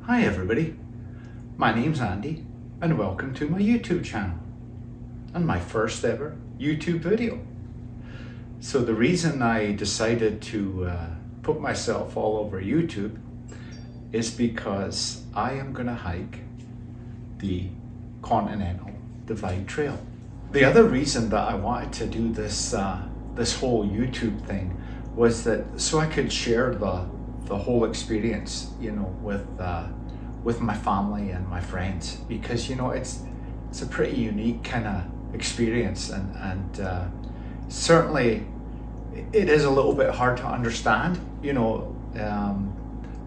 Hi everybody, my name's Andy and welcome to my YouTube channel and my first ever YouTube video. So the reason I decided to put myself all over YouTube is because I am going to hike the Continental Divide Trail. The other reason that I wanted to do this whole YouTube thing was that so I could share the whole experience, with my family and my friends, because it's a pretty unique kind of experience, and certainly it is a little bit hard to understand,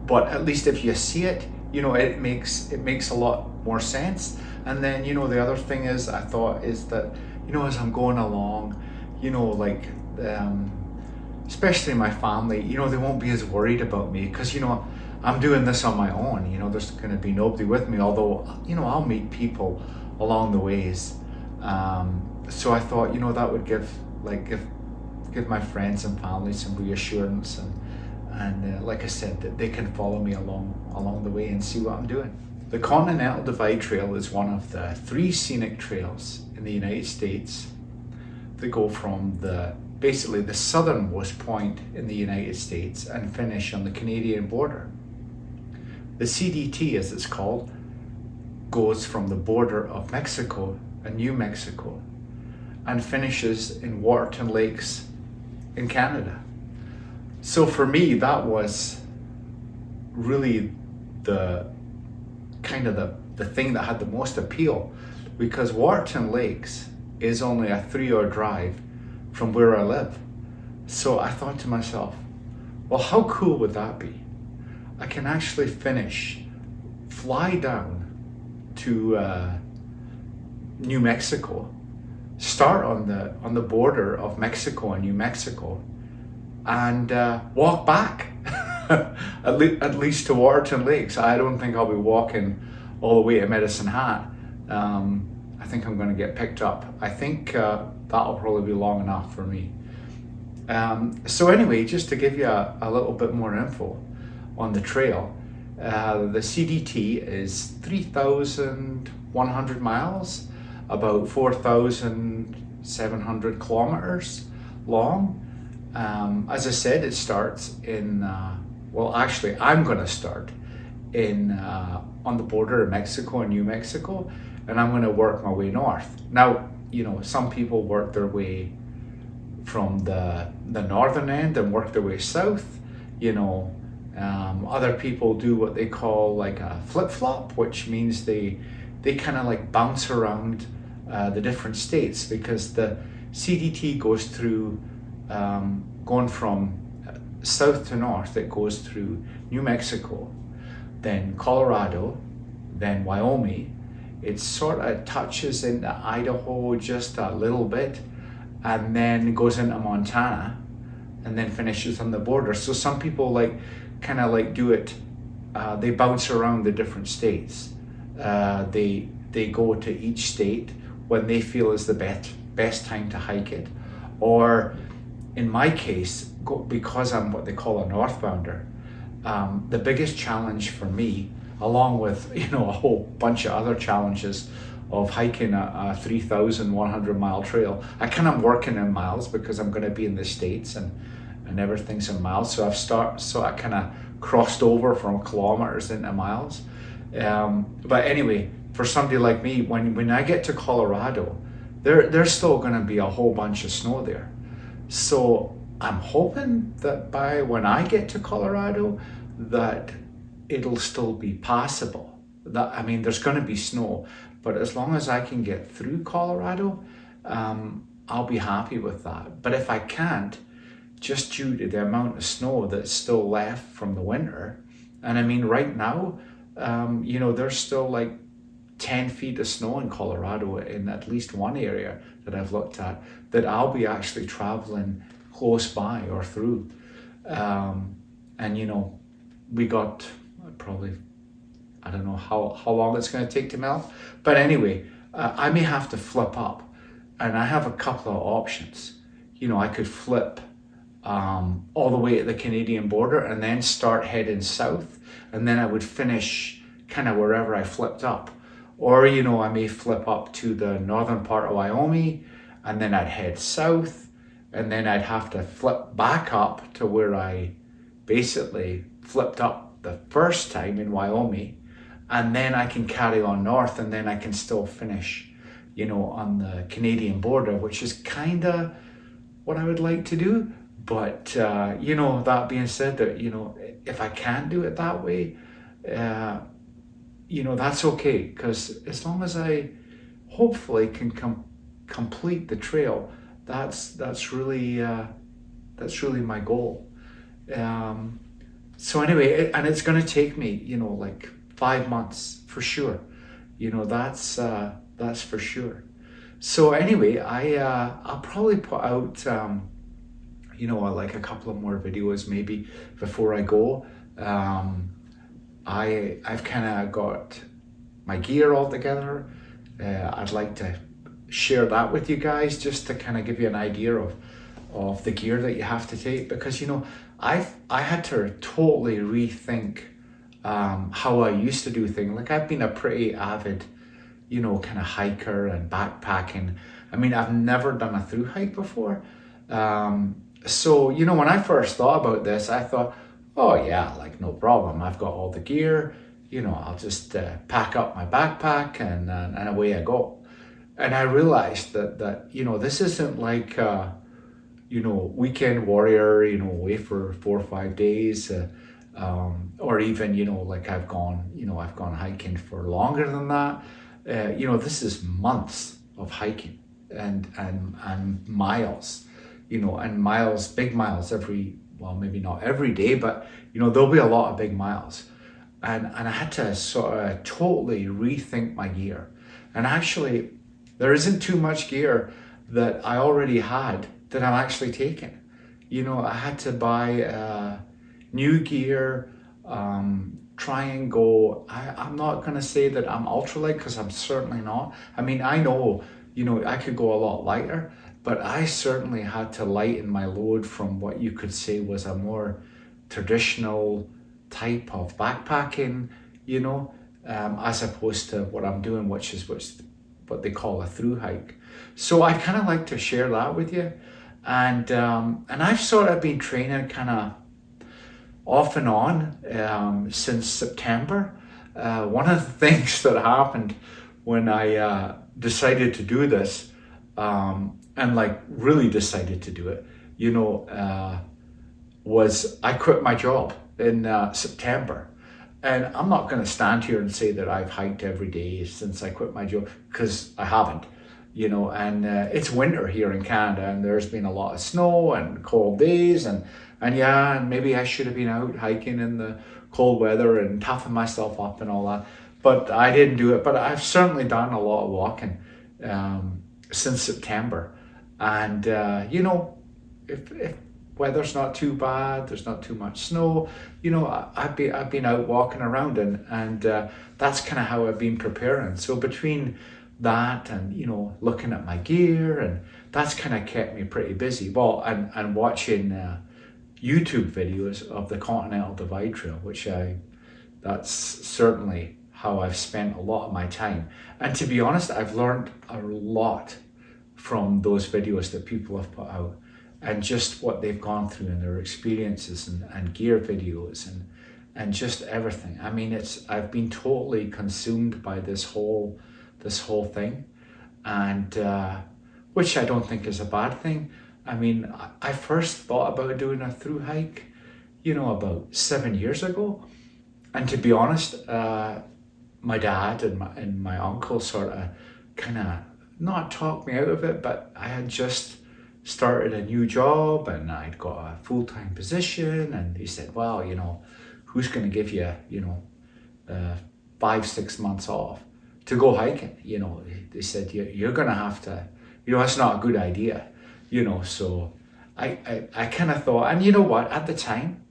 but at least if you see it, it makes a lot more sense. And then the other thing is I thought is that as I'm going along, especially my family, they won't be as worried about me because I'm doing this on my own. There's going to be nobody with me, although I'll meet people along the ways. So I thought that would give my friends and family some reassurance, and like I said, that they can follow me along the way and see what I'm doing. The Continental Divide Trail is one of the 3 scenic trails in the United States that go from basically the southernmost point in the United States and finish on the Canadian border. The CDT, as it's called, goes from the border of Mexico and New Mexico and finishes in Waterton Lakes in Canada. So for me, that was really the thing that had the most appeal, because Waterton Lakes is only a 3-hour drive from where I live. So I thought to myself, well, how cool would that be? I can actually fly down to New Mexico, start on the border of Mexico and New Mexico, and walk back at least to Waterton Lakes. I don't think I'll be walking all the way to Medicine Hat. I think I'm going to get picked up. I think that'll probably be long enough for me. So anyway, just to give you a little bit more info on the trail, the CDT is 3,100 miles, about 4,700 kilometers long. As I said, it starts in, actually I'm going to start on the border of Mexico and New Mexico, and I'm going to work my way north. Now, some people work their way from the northern end and work their way south. Other people do what they call like a flip-flop, which means they kind of like bounce around the different states, because the CDT goes through, going from south to north, it goes through New Mexico, then Colorado, then Wyoming. It sort of touches into Idaho just a little bit, and then goes into Montana, and then finishes on the border. So some people do it, they bounce around the different states. They go to each state when they feel is the best time to hike it. Or in my case, because I'm what they call a northbounder, the biggest challenge for me, along with a whole bunch of other challenges of hiking a 3,100 mile trail. I kind of working in miles because I'm going to be in the States and everything's in miles. So I kind of crossed over from kilometers into miles. But anyway, for somebody like me, when I get to Colorado, there's still going to be a whole bunch of snow there. So I'm hoping that by when I get to Colorado, that it'll still be passable. There's going to be snow, but as long as I can get through Colorado, I'll be happy with that. But if I can't, just due to the amount of snow that's still left from the winter, and right now, there's still like 10 feet of snow in Colorado in at least one area that I've looked at, that I'll be actually traveling close by or through. We got probably, I don't know how long it's going to take to melt, but anyway, I may have to flip up, and I have a couple of options. I could flip all the way to the Canadian border and then start heading south, and then I would finish kind of wherever I flipped up. Or, you know, I may flip up to the northern part of Wyoming, and then I'd head south, and then I'd have to flip back up to where I basically flipped up the first time in Wyoming, and then I can carry on north, and then I can still finish, you know, on the Canadian border, which is kind of what I would like to do. But, you know, that being said, that, you know, if I can't do it that way, you know, that's okay, because as long as I hopefully can complete the trail, that's really my goal. So anyway, and it's going to take me, you know, like 5 months for sure. You know, that's for sure. So anyway, I'll probably put out you know, like a couple of more videos maybe before I go. I've kind of got my gear all together. I'd like to share that with you guys, just to kind of give you an idea of the gear that you have to take, because, you know, I had to totally rethink how I used to do things. Like, I've been a pretty avid, you know, kind of hiker and backpacking. I mean, I've never done a through hike before. So, you know, when I first thought about this, I thought, oh yeah, like no problem. I've got all the gear, you know, I'll just pack up my backpack and away I go. And I realized that, you know, this isn't like, you know, weekend warrior, you know, away for 4 or 5 days, or even, you know, like I've gone hiking for longer than that. You know, this is months of hiking and miles, you know, and miles, big miles well, maybe not every day, but, you know, there'll be a lot of big miles. And I had to sort of totally rethink my gear. And actually, there isn't too much gear that I already had that I'm actually taking. You know, I had to buy new gear, try and go. I'm not going to say that I'm ultralight, because I'm certainly not. I mean, I know, you know, I could go a lot lighter, but I certainly had to lighten my load from what you could say was a more traditional type of backpacking, you know, as opposed to what I'm doing, which is what they call a through hike. So I kind of like to share that with you. And I've sort of been training kind of off and on since September. One of the things that happened when I decided to do this, and like really decided to do it, you know, was I quit my job in September. And I'm not going to stand here and say that I've hiked every day since I quit my job, because I haven't, you know, and it's winter here in Canada, and there's been a lot of snow and cold days, and yeah, and maybe I should have been out hiking in the cold weather and toughing myself up and all that, but I didn't do it. But I've certainly done a lot of walking since September. And, you know, if weather's not too bad, there's not too much snow, you know, I've been out walking around, and that's kind of how I've been preparing. So between that and, you know, looking at my gear, and that's kind of kept me pretty busy. Well, and watching YouTube videos of the Continental Divide Trail, which that's certainly how I've spent a lot of my time. And to be honest, I've learned a lot from those videos that people have put out, and just what they've gone through and their experiences, and gear videos, and just everything. I mean, I've been totally consumed by this whole thing, and which I don't think is a bad thing. I mean, I first thought about doing a through hike, you know, about 7 years ago, and to be honest, my dad and my uncle sort of kind of not talked me out of it, but I had just started a new job and I'd got a full-time position, and he said, well, you know, who's going to give you, you know, 5-6 months off to go hiking? You know, they said, you're going to have to, you know, that's not a good idea, you know. So I kind of thought, and you know what, at the time,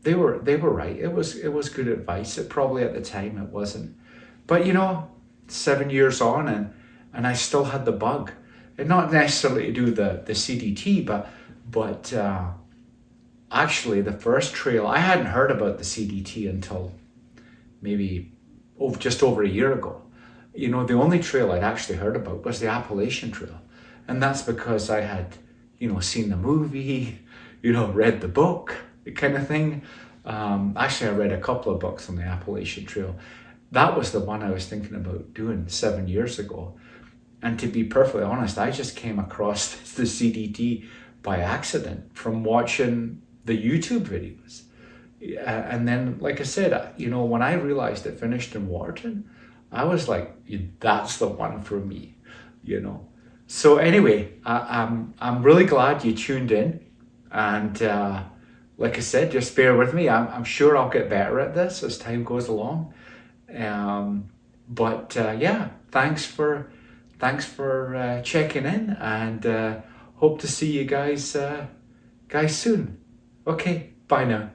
they were right. It was good advice. It probably at the time it wasn't, but you know, 7 years on, and I still had the bug. And not necessarily to do the CDT, but actually the first trail, I hadn't heard about the CDT until maybe just over a year ago. You know, the only trail I'd actually heard about was the Appalachian Trail. And that's because I had, you know, seen the movie, you know, read the book, the kind of thing. Actually, I read a couple of books on the Appalachian Trail. That was the one I was thinking about doing 7 years ago. And to be perfectly honest, I just came across the CDT by accident from watching the YouTube videos. And then, like I said, you know, when I realized it finished in Waterton, I was like, that's the one for me, you know. So anyway, I'm really glad you tuned in. And like I said, just bear with me. I'm sure I'll get better at this as time goes along. But yeah, thanks for checking in, and hope to see you guys soon. Okay, bye now.